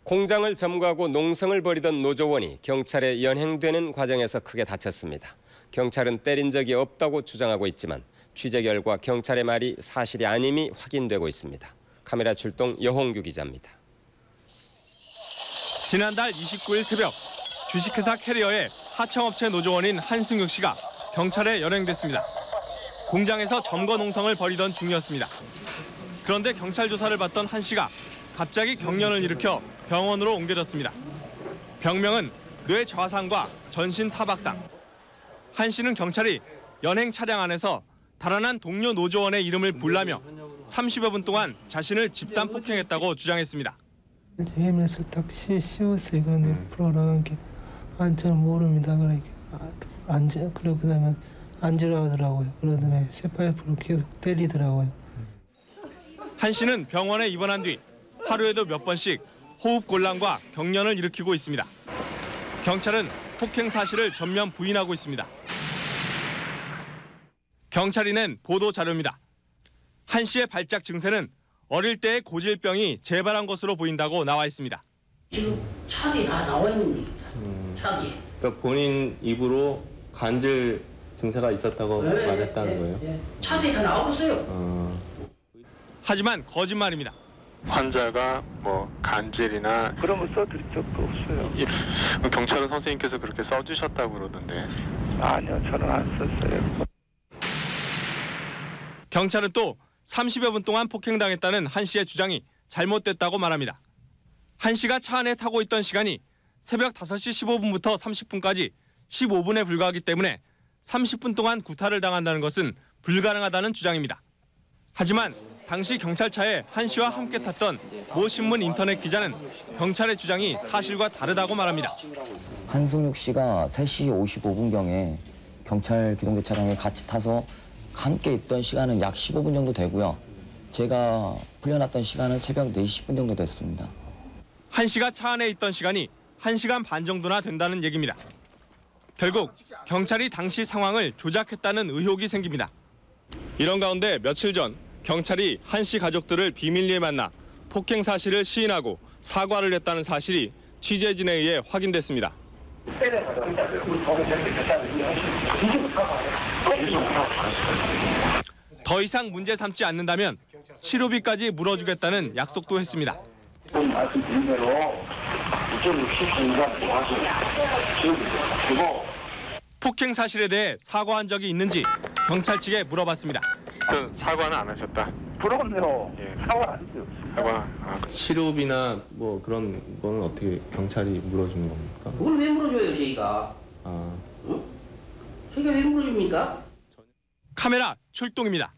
공장을 점거하고 농성을 벌이던 노조원이 경찰에 연행되는 과정에서 크게 다쳤습니다. 경찰은 때린 적이 없다고 주장하고 있지만 취재 결과 경찰의 말이 사실이 아님이 확인되고 있습니다. 카메라 출동 여홍규 기자입니다. 지난달 29일 새벽 주식회사 캐리어의 하청업체 노조원인 한승육 씨가 경찰에 연행됐습니다. 공장에서 점거 농성을 벌이던 중이었습니다. 그런데 경찰 조사를 받던 한 씨가 갑자기 경련을 일으켜 병원으로 옮겨졌습니다. 병명은 뇌 좌상과 전신 타박상. 한 씨는 경찰이 연행 차량 안에서 달아난 동료 노조원의 이름을 부르며 30여 분 동안 자신을 집단 폭행했다고 주장했습니다. 헤매서 딱 씌웠어요. 그런데 풀어나간 게 저는 모릅니다. 그러고 그다음에 앉으라 하더라고요. 그러더니 쇠파이프로 계속 때리더라고요. 한 씨는 병원에 입원한 뒤 하루에도 몇 번씩 호흡 곤란과 경련을 일으키고 있습니다. 경찰은 폭행 사실을 전면 부인하고 있습니다. 경찰이 낸 보도 자료입니다. 한 씨의 발작 증세는 어릴 때의 고질병이 재발한 것으로 보인다고 나와 있습니다. 지금 차뒤 다 나와 있는 얘기입니다. 차뒤. 그러니까 본인 입으로 간질 증세가 있었다고 말했다는 거예요? 차뒤 다 나오고 있어요. 하지만 거짓말입니다. 환자가 간질이나 그런 거 써드린 적도 없어요. 경찰은 선생님께서 그렇게 써주셨다고 그러던데. 아니요, 저는 안 썼어요. 경찰은 또 30여 분 동안 폭행당했다는 한 씨의 주장이 잘못됐다고 말합니다. 한 씨가 차 안에 타고 있던 시간이 새벽 5시 15분부터 30분까지 15분에 불과하기 때문에 30분 동안 구타를 당한다는 것은 불가능하다는 주장입니다. 하지만 당시 경찰차에 한 씨와 함께 탔던 모 신문 인터넷 기자는 경찰의 주장이 사실과 다르다고 말합니다. 한승육 씨가 3시 55분경에 경찰 기동대 차량에 같이 타서 함께 있던 시간은 약 15분 정도 되고요. 제가 풀려났던 시간은 새벽 4시 10분 정도 됐습니다. 한 씨가 차 안에 있던 시간이 1시간 반 정도나 된다는 얘기입니다. 결국 경찰이 당시 상황을 조작했다는 의혹이 생깁니다. 이런 가운데 며칠 전 경찰이 한 씨 가족들을 비밀리에 만나 폭행 사실을 시인하고 사과를 했다는 사실이 취재진에 의해 확인됐습니다. 더 이상 문제 삼지 않는다면 치료비까지 물어주겠다는 약속도 했습니다. 말씀드린 대로 2062년 폭행 사실에 대해 사과한 적이 있는지 경찰 측에 물어봤습니다. 사과는 안 하셨다? 그럼요. 예. 사과 안 했어요. 사과. 치료비나 그런 거는 어떻게 경찰이 물어주는 겁니까? 그걸 왜 물어줘요, 저희가? 저희가 왜 물어줍니까? 카메라 출동입니다.